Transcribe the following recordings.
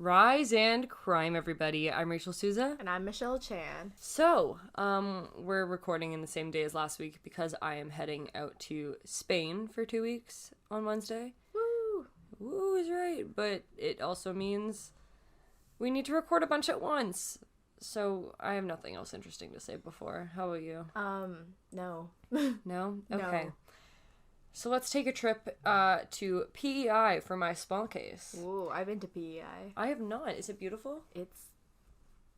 Rise and crime, everybody. I'm Rachel Souza. And I'm Michelle Chan. So, we're recording in the same day as last week because I am heading out to Spain for 2 weeks on Wednesday. Woo! Woo is right, but it also means we need to record a bunch at once. So, I have nothing else interesting to say before. How about you? No. No? No. Okay. So let's take a trip to PEI for my small case. Ooh, I've been to PEI. I have not. Is it beautiful? It's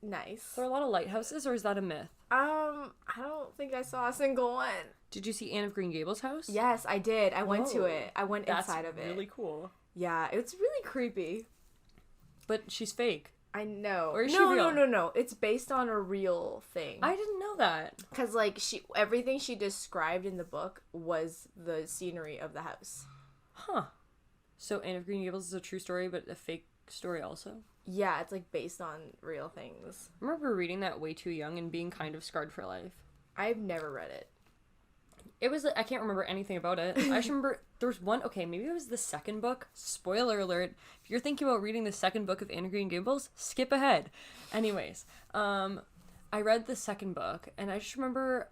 nice. Are there a lot of lighthouses, or is that a myth? I don't think I saw a single one. Did you see Anne of Green Gables' house? Yes, I did. I went to Whoa. it. I went inside of it. That's really cool. Yeah, it's really creepy. But she's fake. I know. Or is she real? No. It's based on a real thing. I didn't know that. Because, everything she described in the book was the scenery of the house. Huh. So Anne of Green Gables is a true story, but a fake story also? Yeah, it's, based on real things. I remember reading that way too young and being kind of scarred for life. I've never read it. It was, I can't remember anything about it. I just remember there was one, okay, maybe it was the second book. Spoiler alert. If you're thinking about reading the second book of Anne of Green Gables, skip ahead. Anyways, I read the second book, and I just remember,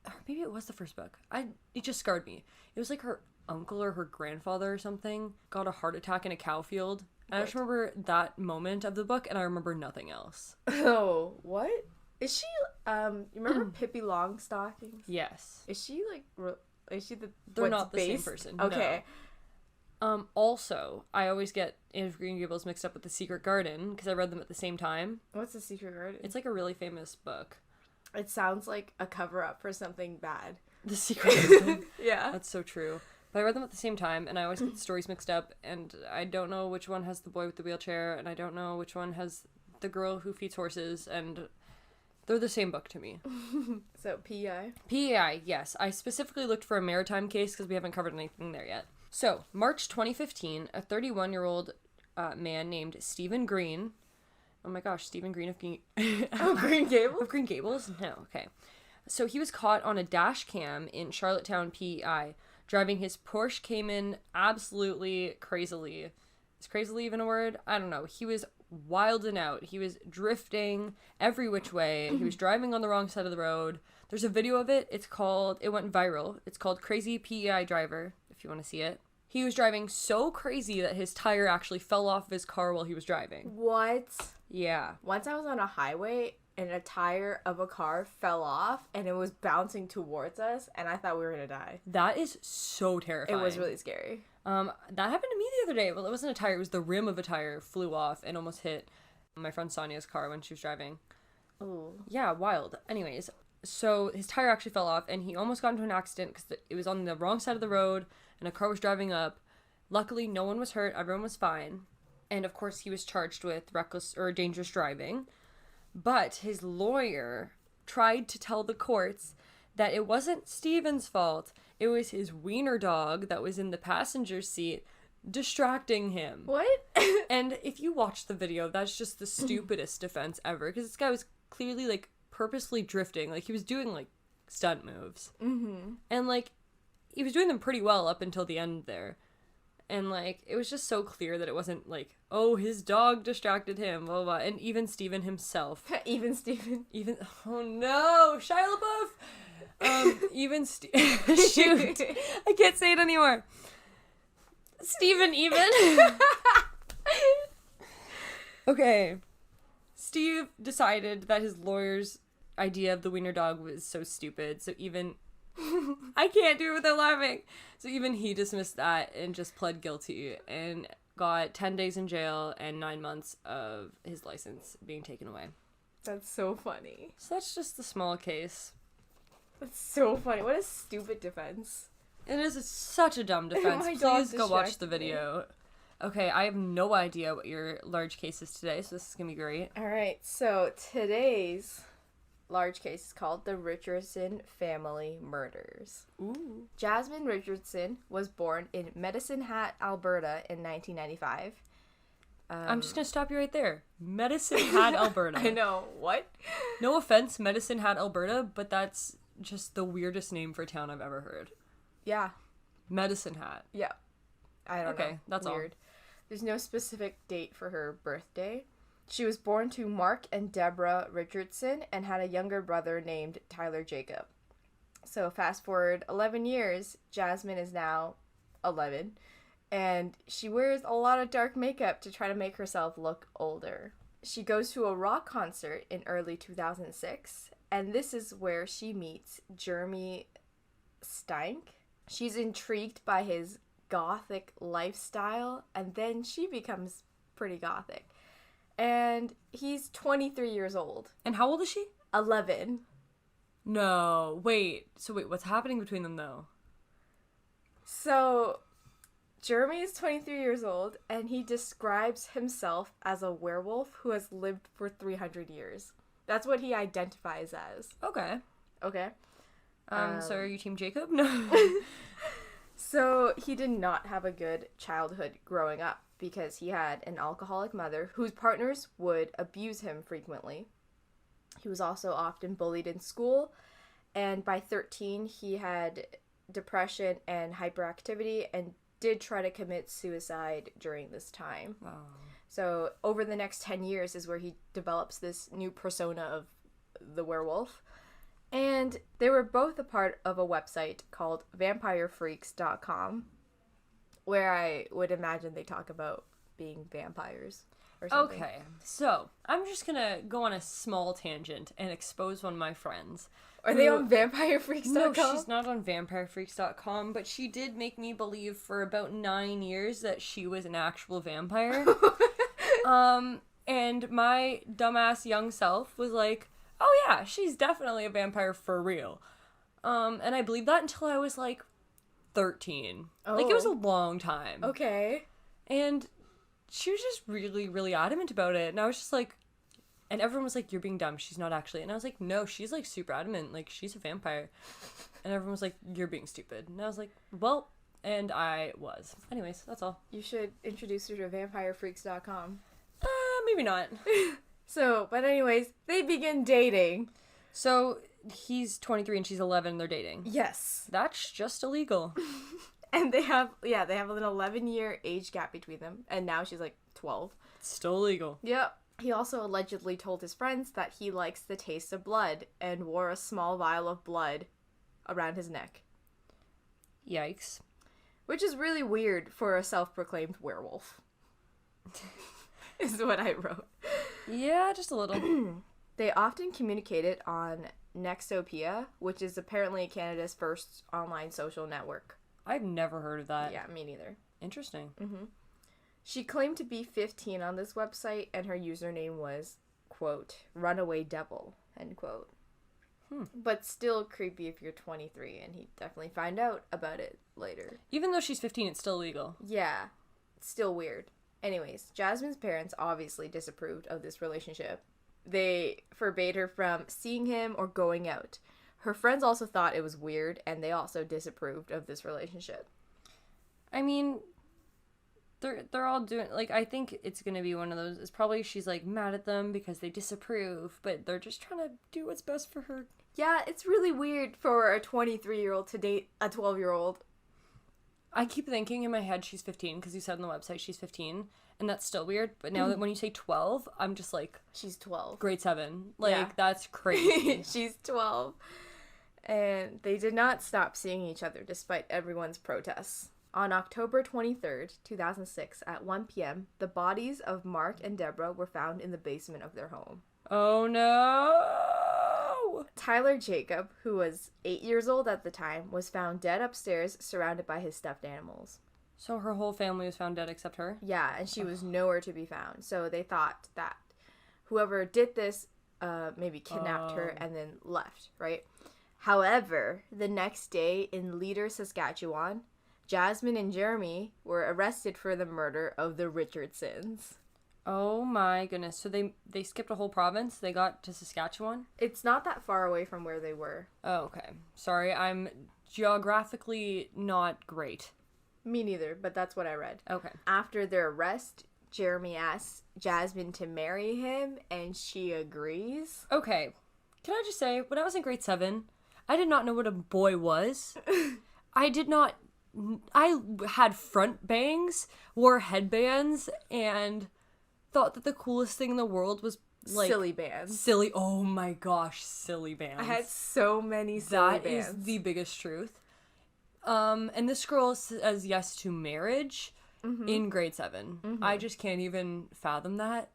or maybe it was the first book. It just scarred me. It was like her uncle or her grandfather or something got a heart attack in a cow field. And I just remember that moment of the book, and I remember nothing else. Oh, what? Is she, you remember Pippi Longstockings? Yes. Is she, is she the, They're not the same person. Okay. No. Also, I always get Anne of Green Gables mixed up with The Secret Garden, because I read them at the same time. What's The Secret Garden? It's like a really famous book. It sounds like a cover-up for something bad. The Secret Garden. Yeah. That's so true. But I read them at the same time, and I always get the stories mixed up, and I don't know which one has the boy with the wheelchair, and I don't know which one has the girl who feeds horses, and they're the same book to me. So, PEI? PEI, yes. I specifically looked for a maritime case because we haven't covered anything there yet. So, March 2015, a 31-year-old man named Stephen Green. Oh my gosh, Stephen Green of Green Gables? Of Green Gables? No, okay. So he was caught on a dash cam in Charlottetown, PEI, driving his Porsche Cayman absolutely crazily. Is crazily even a word? I don't know. He was wilding out. He was drifting every which way. He was driving on the wrong side of the road. There's a video of it. It went viral. It's called Crazy PEI Driver, if you want to see it. He was driving so crazy that his tire actually fell off of his car while he was driving. What? Yeah. Once I was on a highway, and a tire of a car fell off, and it was bouncing towards us, and I thought we were gonna die. That is so terrifying. It was really scary. That happened to me the other day. Well, it wasn't a tire. It was the rim of a tire flew off and almost hit my friend Sonia's car when she was driving. Ooh. Yeah, wild. Anyways, so his tire actually fell off, and he almost got into an accident because it was on the wrong side of the road, and a car was driving up. Luckily, no one was hurt. Everyone was fine. And, of course, he was charged with reckless or dangerous driving. But his lawyer tried to tell the courts that it wasn't Steven's fault. It was his wiener dog that was in the passenger seat distracting him. What? And if you watch the video, that's just the stupidest defense ever. Because this guy was clearly, purposely drifting. He was doing, stunt moves. Mm-hmm. And, he was doing them pretty well up until the end there. And, it was just so clear that it wasn't, oh, his dog distracted him, blah, blah, blah. And even Steven himself. Oh, no! Shia LaBeouf! Shoot! I can't say it anymore. Steven even. Okay. Steve decided that his lawyer's idea of the wiener dog was so stupid, so even... I can't do it without laughing. So even he dismissed that and just pled guilty and got 10 days in jail and 9 months of his license being taken away. That's so funny. So that's just the small case. That's so funny. What a stupid defense. It is such a dumb defense. Please go watch the video. Okay, I have no idea what your large case is today, so this is going to be great. Alright, so today's large case is called the Richardson Family Murders. Ooh. Jasmine Richardson was born in Medicine Hat, Alberta in 1995. I'm just going to stop you right there. Medicine Hat, Alberta. I know. What? No offense, Medicine Hat, Alberta, but that's just the weirdest name for a town I've ever heard. Yeah. Medicine Hat. Yeah. I don't know. Okay, that's weird. There's no specific date for her birthday. She was born to Mark and Deborah Richardson and had a younger brother named Tyler Jacob. So fast forward 11 years, Jasmine is now 11, and she wears a lot of dark makeup to try to make herself look older. She goes to a rock concert in early 2006, and this is where she meets Jeremy Stank. She's intrigued by his gothic lifestyle, and then she becomes pretty gothic. And he's 23 years old. And how old is she? 11. No, wait. So wait, what's happening between them though? So, Jeremy is 23 years old, and he describes himself as a werewolf who has lived for 300 years. That's what he identifies as. Okay. Okay. So are you Team Jacob? No. So, he did not have a good childhood growing up because he had an alcoholic mother whose partners would abuse him frequently. He was also often bullied in school, and by 13, he had depression and hyperactivity and did try to commit suicide during this time. Oh. So over the next 10 years is where he develops this new persona of the werewolf. And they were both a part of a website called vampirefreaks.com, where I would imagine they talk about being vampires or something. Okay, so I'm just gonna go on a small tangent and expose one of my friends. Are they on vampirefreaks.com? No, she's not on vampirefreaks.com, but she did make me believe for about 9 years that she was an actual vampire. And my dumbass young self was like, oh yeah, she's definitely a vampire for real. And I believed that until I was like 13. Oh. Like, it was a long time. Okay. And she was just really, really adamant about it. And I was just like, and everyone was like, you're being dumb. She's not actually. And I was like, no, she's like super adamant. Like, she's a vampire. And everyone was like, you're being stupid. And I was like, well, and I was. Anyways, that's all. You should introduce her to vampirefreaks.com. Maybe not. So, but anyways, they begin dating. So he's 23 and she's 11 and they're dating. Yes. That's just illegal. And they have an 11-year age gap between them. And now she's like 12. It's still illegal. Yep. He also allegedly told his friends that he likes the taste of blood and wore a small vial of blood around his neck. Yikes. Which is really weird for a self-proclaimed werewolf. Is what I wrote. Yeah, just a little. They often communicated on Nextopia, which is apparently Canada's first online social network. I've never heard of that. Yeah, me neither. Interesting. Mm-hmm. She claimed to be 15 on this website, and her username was, quote, runaway devil, end quote. But still creepy if you're 23, and he'd definitely find out about it later. Even though she's 15, it's still illegal. Yeah, it's still weird. Anyways, Jasmine's parents obviously disapproved of this relationship. They forbade her from seeing him or going out. Her friends also thought it was weird, and they also disapproved of this relationship. I mean, they're all doing, like, I think it's gonna be one of those, it's probably she's, like, mad at them because they disapprove, but they're just trying to do what's best for her. Yeah, it's really weird for a 23-year-old to date a 12-year-old. I keep thinking in my head she's 15, because you said on the website she's 15, and that's still weird, but now that when you say 12, I'm just like... She's 12. Grade 7. Like, Yeah. That's crazy. She's 12. And they did not stop seeing each other despite everyone's protests. On October 23rd, 2006, at 1 p.m., the bodies of Mark and Deborah were found in the basement of their home. Oh no! Tyler Jacob, who was 8 years old at the time, was found dead upstairs, surrounded by his stuffed animals. So her whole family was found dead except her? Yeah, and she was nowhere to be found. So they thought that whoever did this maybe kidnapped her and then left, right? However, the next day in Leader, Saskatchewan, Jasmine and Jeremy were arrested for the murder of the Richardsons. Oh my goodness. So they skipped a whole province? They got to Saskatchewan? It's not that far away from where they were. Oh, okay. Sorry, I'm geographically not great. Me neither, but that's what I read. Okay. After their arrest, Jeremy asks Jasmine to marry him, and she agrees. Okay. Can I just say, when I was in grade 7, I did not know what a boy was. I did not I had front bangs, wore headbands, and thought that the coolest thing in the world was like silly bands. Silly, oh my gosh, silly bands. I had so many silly bands. bands. That is the biggest truth. And this girl says yes to marriage in grade 7. I just can't even fathom that.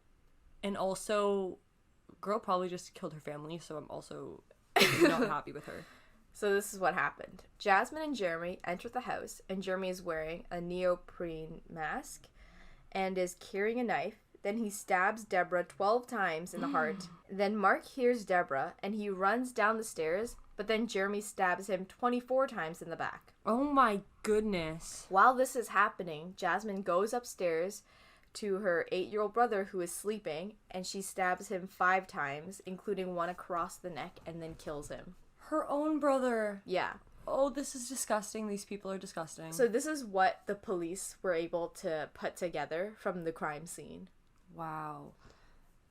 And also, girl probably just killed her family, so I'm also not happy with her. So this is what happened. Jasmine and Jeremy enter the house, and Jeremy is wearing a neoprene mask and is carrying a knife. Then he stabs Deborah 12 times in the heart. Then Mark hears Deborah, and he runs down the stairs, but then Jeremy stabs him 24 times in the back. Oh my goodness. While this is happening, Jasmine goes upstairs to her 8-year-old brother who is sleeping, and she stabs him 5 times, including one across the neck, and then kills him. Her own brother. Yeah. Oh, this is disgusting. These people are disgusting. So this is what the police were able to put together from the crime scene. Wow.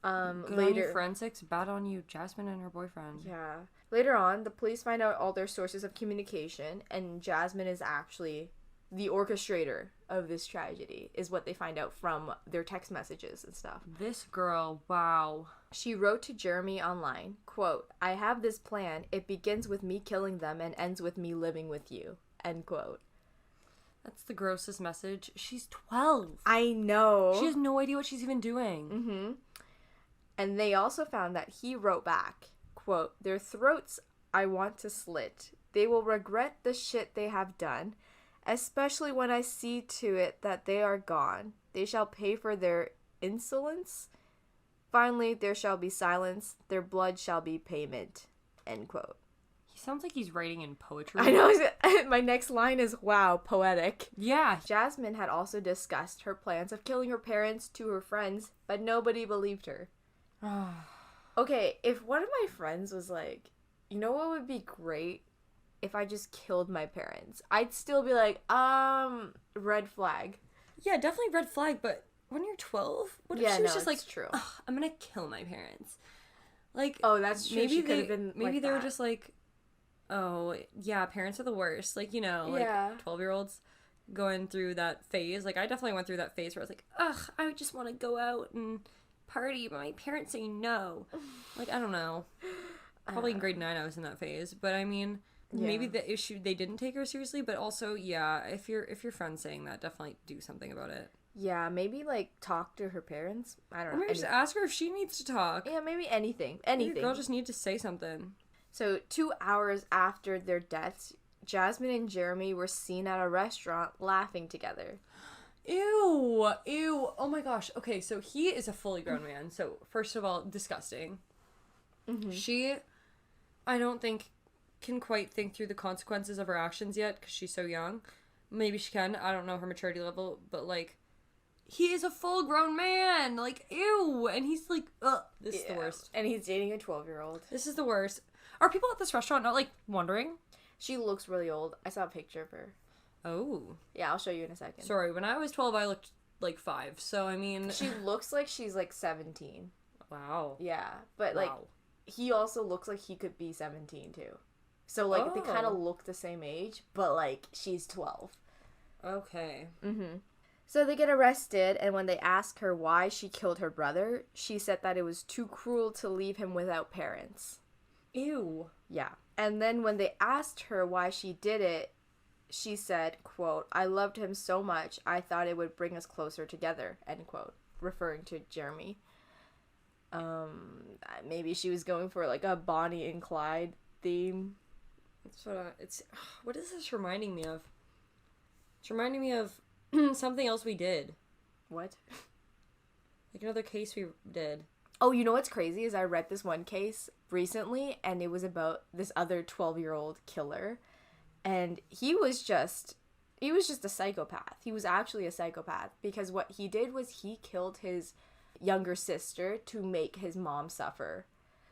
Good Later, on you, forensics. Bad on you, Jasmine and her boyfriend. Yeah. Later on, the police find out all their sources of communication, and Jasmine is actually the orchestrator of this tragedy, is what they find out from their text messages and stuff. This girl, wow. She wrote to Jeremy online, quote, "I have this plan. It begins with me killing them and ends with me living with you," end quote. That's the grossest message. She's 12. I know. She has no idea what she's even doing. Mm-hmm. And they also found that he wrote back, quote, "Their throats I want to slit. They will regret the shit they have done, especially when I see to it that they are gone. They shall pay for their insolence. Finally, there shall be silence. Their blood shall be payment," end quote. He sounds like he's writing in poetry. I know. My next line is, wow, poetic. Yeah. Jasmine had also discussed her plans of killing her parents to her friends, but nobody believed her. Okay, if one of my friends was like, you know what would be great? If I just killed my parents. I'd still be like, red flag. Yeah, definitely red flag, but when you're 12, what if she was just like, true. I'm gonna kill my parents? Like, oh, that's true. Maybe she could have been maybe like they were that. just like, oh, yeah, parents are the worst. Like, like Yeah. 12-year-olds going through that phase. Like, I definitely went through that phase where I was like, ugh, I just want to go out and party, but my parents say no. Like, I don't know. Probably in grade 9 I was in that phase, but I mean, maybe the issue, they didn't take her seriously, but also, yeah, if your friend's saying that, definitely do something about it. Yeah, maybe like talk to her parents. I don't Or know. maybe just ask her if she needs to talk. Yeah, maybe anything. Maybe the girl just needs to say something. So 2 hours after their deaths, Jasmine and Jeremy were seen at a restaurant laughing together. Ew. Oh my gosh. Okay, so he is a fully grown man. So, first of all, disgusting. Mm-hmm. She, I don't think, can quite think through the consequences of her actions yet because she's so young. Maybe she can. I don't know her maturity level, but like, he is a full grown man. Like, ew. And he's like, ugh. This is the worst. And he's dating a 12-year-old. This is the worst. Are people at this restaurant not like wondering? She looks really old. I saw a picture of her. Oh. Yeah, I'll show you in a second. Sorry, when I was 12, I looked like 5. So, I mean. She looks like she's like 17. Wow. Yeah, but like, he also looks like he could be 17 too. So like, they kind of look the same age, but like, she's 12. Okay. Mm-hmm. So they get arrested, and when they ask her why she killed her brother, she said that it was too cruel to leave him without parents. Ew. Yeah. And then when they asked her why she did it, she said, quote, "I loved him so much, I thought it would bring us closer together," end quote, referring to Jeremy. Maybe she was going for like a Bonnie and Clyde theme. What is this reminding me of? It's reminding me of something else we did. What? Like another case we did. Oh, you know what's crazy is I read this one case recently, and it was about this other 12-year-old killer, and he was just a psychopath. He was actually a psychopath because what he did was he killed his younger sister to make his mom suffer,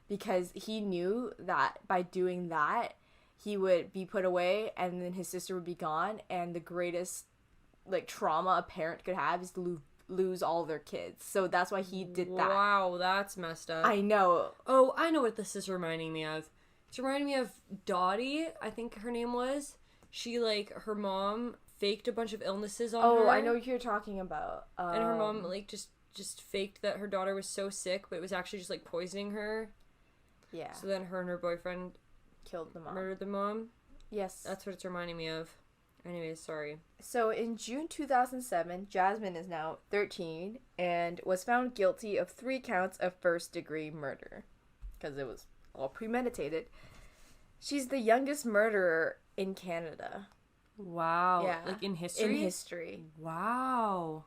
because he knew that by doing that he would be put away and then his sister would be gone, and the greatest like trauma a parent could have is to lose all their kids. So that's why he did that. Wow, that's messed up. I know. Oh, I know what this is reminding me of. It's reminding me of Dottie, I think her name was. She, like, her mom faked a bunch of illnesses on her. Oh, I know what you're talking about. And her mom, like, just faked that her daughter was so sick, but it was actually just, like, poisoning her. Yeah. So then her and her boyfriend Killed the mom. murdered the mom. Yes. That's what it's reminding me of. Anyways, sorry. So in June 2007, Jasmine is now 13 and was found guilty of 3 counts of first-degree murder. Because it was all premeditated. She's the youngest murderer in Canada. Wow. Yeah. Like, in history? In history. Wow.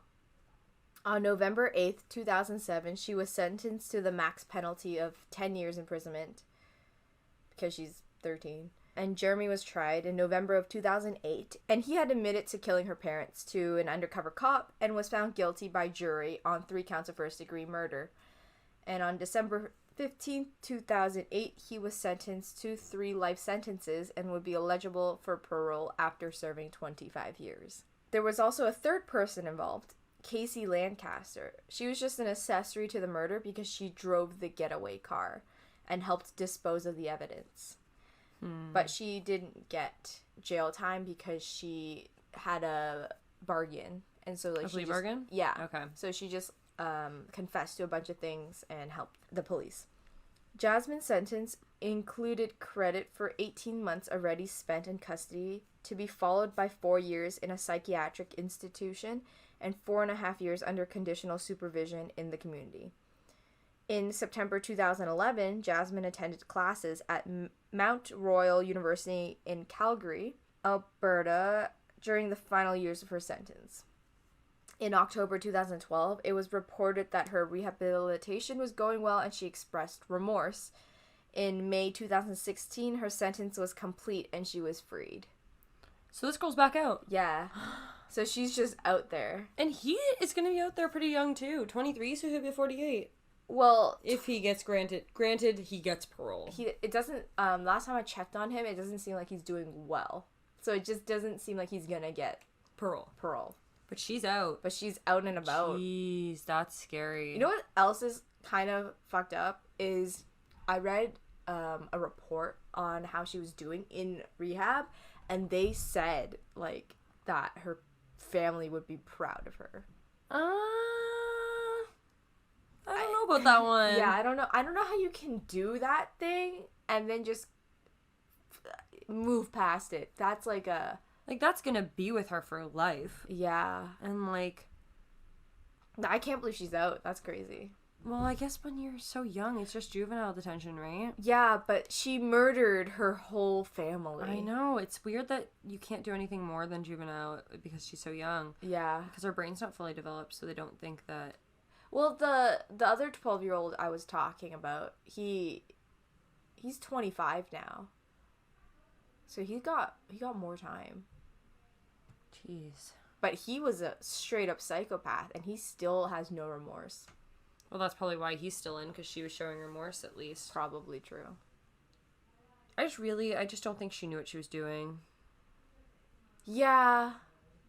On November 8th, 2007, she was sentenced to the max penalty of 10 years imprisonment because she's 13. And Jeremy was tried in November of 2008, and he had admitted to killing her parents to an undercover cop and was found guilty by jury on 3 counts of first-degree murder. And on December 15th, 2008, he was sentenced to 3 life sentences and would be eligible for parole after serving 25 years. There was also a third person involved, Casey Lancaster. She was just an accessory to the murder because she drove the getaway car and helped dispose of the evidence. But she didn't get jail time because she had a bargain. And so, like, A plea bargain? Yeah. Okay. So she just confessed to a bunch of things and helped the police. Jasmine's sentence included credit for 18 months already spent in custody, to be followed by 4 years in a psychiatric institution and 4.5 years under conditional supervision in the community. In September 2011, Jasmine attended classes at Mount Royal University in Calgary, Alberta, during the final years of her sentence. In October 2012, it was reported that her rehabilitation was going well and she expressed remorse. In May 2016, her sentence was complete and she was freed. So this girl's back out. Yeah. So she's just out there. And he is going to be out there pretty young, too. 23, so he'll be 48. Well, If he gets granted he gets parole. it doesn't, last time I checked on him, it doesn't seem like he's doing well. So it just doesn't seem like he's gonna get parole. But she's out. But she's out and about. Jeez, that's scary. You know what else is kind of fucked up is I read a report on how she was doing in rehab, and they said, like, that her family would be proud of her. I don't know about that one. Yeah, I don't know how you can do that thing and then just move past it. That's like a... Like, that's gonna be with her for life. Yeah. And, like... I can't believe she's out. That's crazy. Well, I guess when you're so young, it's just juvenile detention, right? Yeah, but she murdered her whole family. I know. It's weird that you can't do anything more than juvenile because she's so young. Yeah. Because her brain's not fully developed, so they don't think that... Well, the other 12-year-old I was talking about, he's 25 now. So he got more time. Jeez. But he was a straight up psychopath and he still has no remorse. Well, that's probably why he's still in, because she was showing remorse, at least. Probably true. I just don't think she knew what she was doing. Yeah.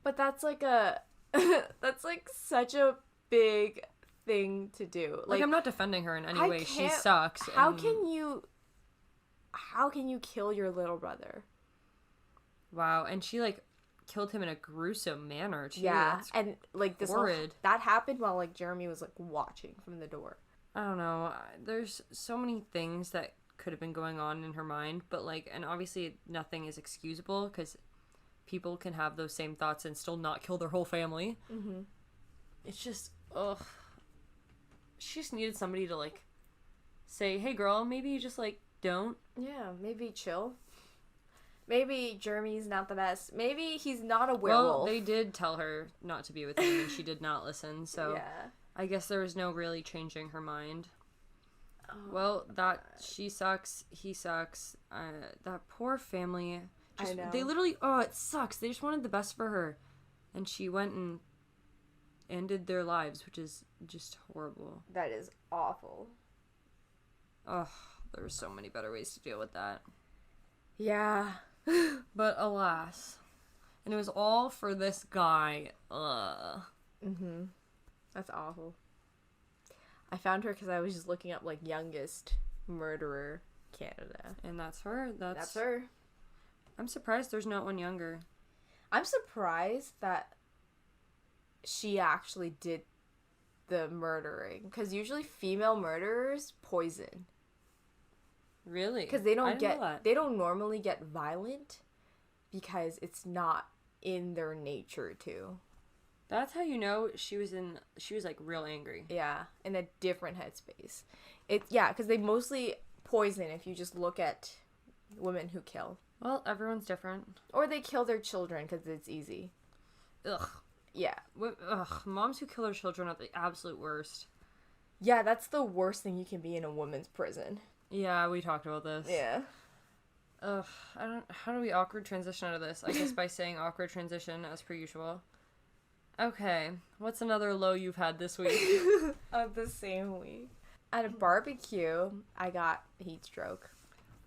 But that's like that's like such a big thing to do. Like, I'm not defending her in any way. She can't- sucks. How can you kill your little brother? Wow, and she, like, killed him in a gruesome manner, too. Yeah, That's and, like, this horrid. that happened while, like, Jeremy was, like, watching from the door. I don't know. There's so many things that could have been going on in her mind, but, like, and obviously nothing is excusable, because people can have those same thoughts and still not kill their whole family. Mm-hmm. It's just, ugh. She just needed somebody to, like, say, hey, girl, maybe you just, like, don't. Yeah, maybe chill. Maybe Jeremy's not the best. Maybe he's not a werewolf. Well, they did tell her not to be with him, and she did not listen, so yeah. I guess there was no really changing her mind. Oh, Well, she sucks, he sucks, that poor family, I know. they literally, it sucks, they just wanted the best for her, and she went and ended their lives, which is just horrible. That is awful. Ugh, there were so many better ways to deal with that. Yeah. But alas. And it was all for this guy. Ugh. Mm-hmm. That's awful. I found her because I was just looking up, like, youngest murderer Canada. And that's her. That's her. I'm surprised there's not one younger. I'm surprised that she actually did the murdering, because usually female murderers poison. Really? Because they don't normally get violent because it's not in their nature to. That's how you know she was like real angry. Yeah, in a different headspace. Because they mostly poison if you just look at women who kill. Well, everyone's different. Or they kill their children because it's easy. Ugh. Yeah. Ugh. Moms who kill their children are the absolute worst. Yeah, that's the worst thing you can be in a woman's prison. Yeah, we talked about this. Yeah. Ugh. How do we awkward transition out of this? I guess by saying awkward transition as per usual. Okay. What's another low you've had this week? Of the same week. At a barbecue, I got heat stroke.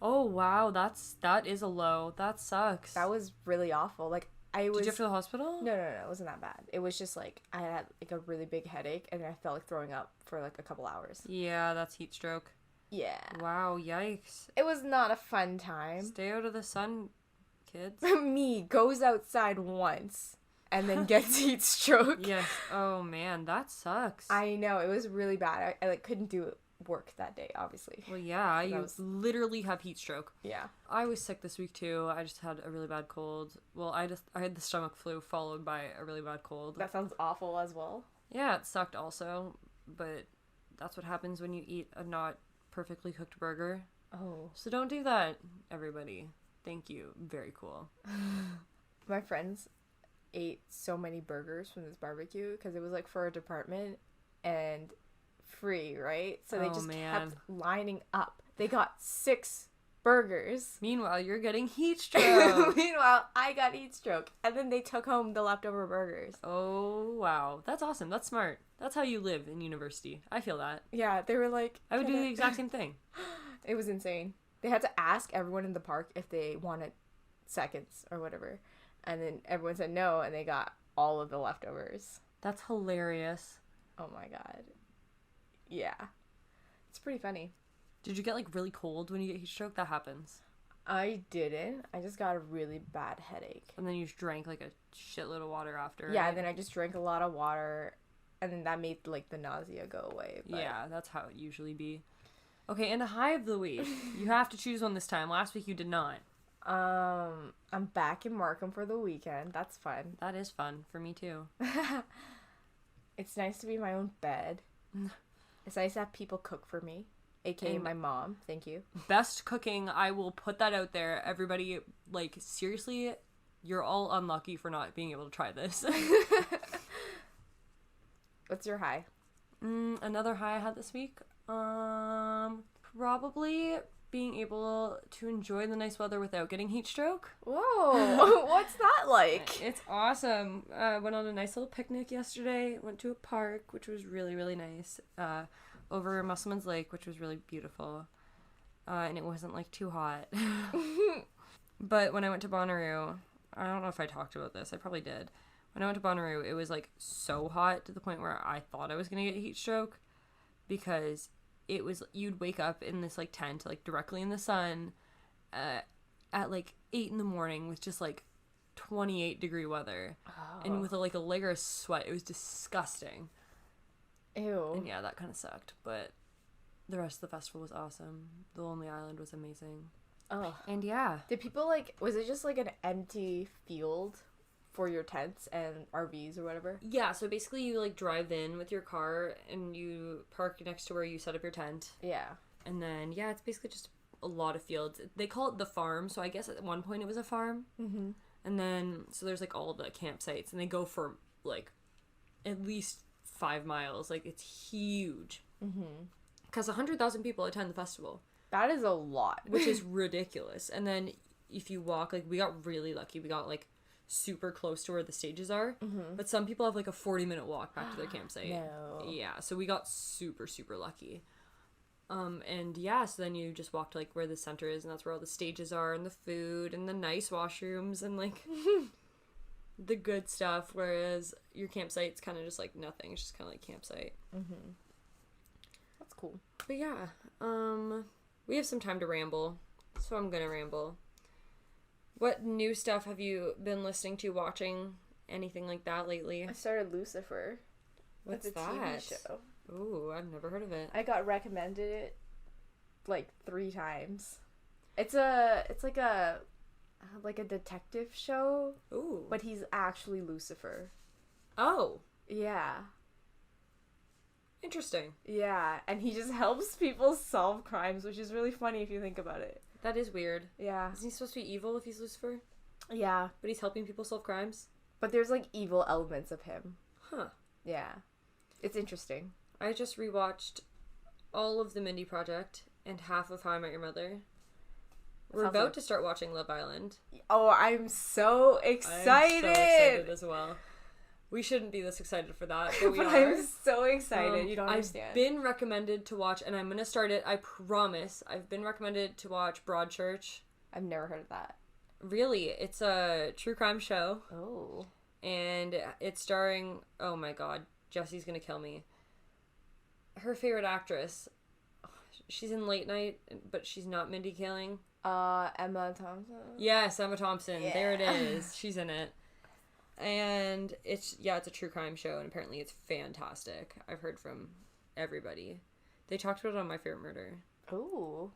Oh, wow. That is a low. That sucks. That was really awful. Like, Did you have to the hospital? No, it wasn't that bad. It was just like I had like a really big headache and I felt like throwing up for like a couple hours. Yeah, that's heat stroke. Yeah. Wow, yikes. It was not a fun time. Stay out of the sun, kids. Me goes outside once and then gets heat stroke. Yes. Oh man, that sucks. I know, it was really bad. I like couldn't do work that day, obviously. Well, yeah, you literally have heat stroke. Yeah. I was sick this week too. I just had a really bad cold. Well, I had the stomach flu followed by a really bad cold. That sounds awful as well. Yeah, it sucked also, but that's what happens when you eat a not perfectly cooked burger. Oh. So don't do that, everybody. Thank you. Very cool. My friends ate so many burgers from this barbecue because it was like for a department and free, right? So they just kept lining up. They got 6 burgers. Meanwhile, you're getting heat stroke. Meanwhile, I got heat stroke. And then they took home the leftover burgers. Oh, wow. That's awesome. That's smart. That's how you live in university. I feel that. Yeah, they were like... I would do the exact same thing. It was insane. They had to ask everyone in the park if they wanted seconds or whatever. And then everyone said no, and they got all of the leftovers. That's hilarious. Oh my god. Yeah. It's pretty funny. Did you get like really cold when you get heat stroke? That happens. I didn't. I just got a really bad headache. And then you just drank like a shitload of water after. Yeah, right? and then I just drank a lot of water, and then that made like the nausea go away. But... Yeah, that's how it usually be. Okay, and the high of the week. You have to choose one this time. Last week you did not. I'm back in Markham for the weekend. That's fun. That is fun for me too. It's nice to be in my own bed. It's nice to have people cook for me, aka my mom. Thank you. Best cooking. I will put that out there. Everybody, like, seriously, you're all unlucky for not being able to try this. What's your high? Another high I had this week. Probably being able to enjoy the nice weather without getting heat stroke. Whoa, what's that like? It's awesome. Went on a nice little picnic yesterday. Went to a park, which was really, really nice. Over Musselman's Lake, which was really beautiful. And it wasn't like too hot. But when I went to Bonnaroo, I don't know if I talked about this. I probably did. When I went to Bonnaroo, it was like so hot to the point where I thought I was going to get heat stroke, because it was, you'd wake up in this like tent, like directly in the sun, at like 8 a.m. with just like 28-degree weather. Oh. And with like a layer of sweat. It was disgusting. Ew. And yeah, that kind of sucked. But the rest of the festival was awesome. The Lonely Island was amazing. Oh. And yeah. Did people like, was it just like an empty field for your tents and RVs or whatever? Yeah, so basically you like drive in with your car and you park next to where you set up your tent. Yeah. And then, yeah, it's basically just a lot of fields. They call it the farm, so I guess at one point it was a farm. Mm-hmm. And then, so there's like all the campsites, and they go for like at least 5 miles. Like, it's huge. Mm-hmm. Because 100,000 people attend the festival. That is a lot. Which is ridiculous. And then if you walk, like, we got really lucky. We got like super close to where the stages are. Mm-hmm. But some people have like a 40-minute walk back to their campsite. No. Yeah, so we got super, super lucky. And yeah, so then you just walk to like where the center is, and that's where all the stages are, and the food, and the nice washrooms, and like the good stuff, whereas your campsite's kind of just like nothing. It's just kind of like campsite. Mm-hmm. That's cool. But yeah, we have some time to ramble, so I'm gonna ramble. What new stuff have you been listening to, watching, anything like that lately? I started Lucifer. What's it's a that? TV show. Ooh, I've never heard of it. I got recommended it like 3 times. It's like a detective show. Ooh. But he's actually Lucifer. Oh. Yeah. Interesting. Yeah, and he just helps people solve crimes, which is really funny if you think about it. That is weird. Yeah. Isn't he supposed to be evil if he's Lucifer? Yeah. But he's helping people solve crimes? But there's like evil elements of him. Huh. Yeah. It's interesting. I just rewatched all of The Mindy Project and half of How I Met Your Mother. We're about to start watching Love Island. Oh, I'm so excited! I'm so excited as well. We shouldn't be this excited for that, but we are. I'm so excited. You don't understand. I've been recommended to watch, and I'm going to start it, I promise. I've been recommended to watch Broadchurch. I've never heard of that. Really? It's a true crime show. Oh. And it's starring, oh my god, Jesse's going to kill me. Her favorite actress. She's in Late Night, but she's not Mindy Kaling. Emma Thompson? Yes, Emma Thompson. Yeah. There it is. She's in it. And it's a true crime show, and apparently it's fantastic. I've heard from everybody. They talked about it on My Favorite Murder. Ooh.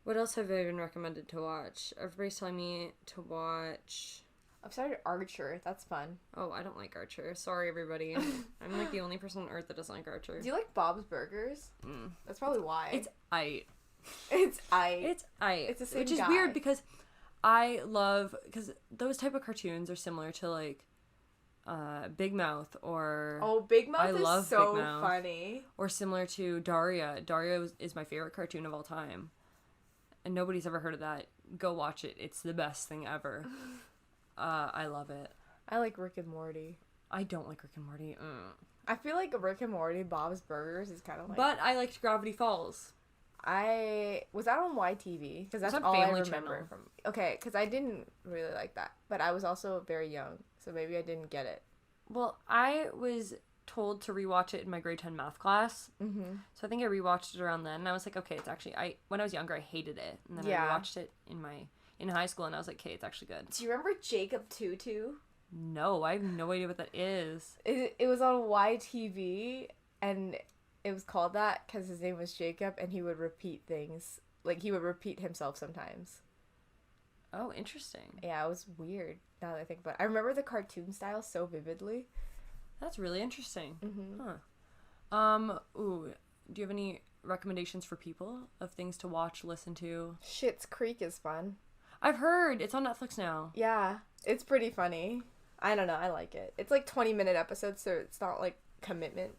What else have I been recommended to watch? Everybody's telling me to watch... I've started Archer. That's fun. Oh, I don't like Archer. Sorry, everybody. I'm like the only person on earth that doesn't like Archer. Do you like Bob's Burgers? That's probably why. It's aight. It's aight. It's aight. It's the same Which is guy. weird because I love... Because those type of cartoons are similar to, like, Big Mouth or... Oh, Big Mouth I is love so Big Mouth. funny. Or similar to Daria. Daria is my favorite cartoon of all time. And nobody's ever heard of that. Go watch it. It's the best thing ever. I love it. I like Rick and Morty. I don't like Rick and Morty. I feel like Rick and Morty, Bob's Burgers is kind of like... But I liked Gravity Falls. Was that on YTV? Because that's on all Family I remember Channel. from... Okay, because I didn't really like that. But I was also very young, so maybe I didn't get it. Well, I was told to rewatch it in my grade 10 math class. Mm-hmm. So I think I rewatched it around then. And I was like, okay, it's actually... When I was younger, I hated it. And then I rewatched it in high school, and I was like, okay, it's actually good. Do you remember Jacob Tutu? No, I have no idea what that is. It was on YTV, and it was called that because his name was Jacob, and he would repeat things. Like, he would repeat himself sometimes. Oh, interesting. Yeah, it was weird, now that I think about it. I remember the cartoon style so vividly. That's really interesting. Mm-hmm. Huh. Ooh, do you have any recommendations for people of things to watch, listen to? Schitt's Creek is fun. I've heard. It's on Netflix now. Yeah, it's pretty funny. I don't know, I like it. It's like 20-minute episodes, so it's not like commitment.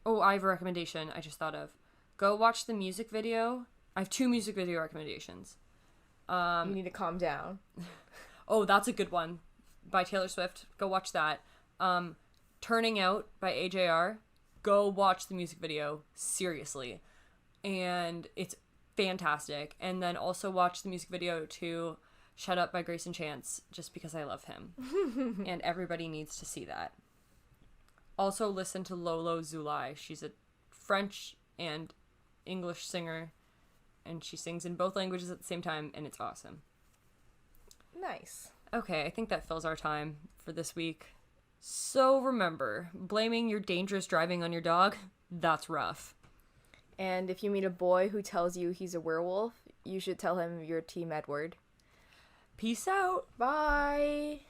Oh, I have a recommendation I just thought of. Go watch the music video. I have 2 music video recommendations. You need to calm down. Oh, that's a good one. By Taylor Swift. Go watch that. Turning Out by AJR. Go watch the music video. Seriously. And it's fantastic. And then also watch the music video to Shut Up by Grayson Chance, just because I love him. And everybody needs to see that. Also listen to Lolo Zulai. She's a French and English singer, and she sings in both languages at the same time, and it's awesome. Nice. Okay, I think that fills our time for this week. So remember, blaming your dangerous driving on your dog, that's rough. And if you meet a boy who tells you he's a werewolf, you should tell him you're Team Edward. Peace out. Bye.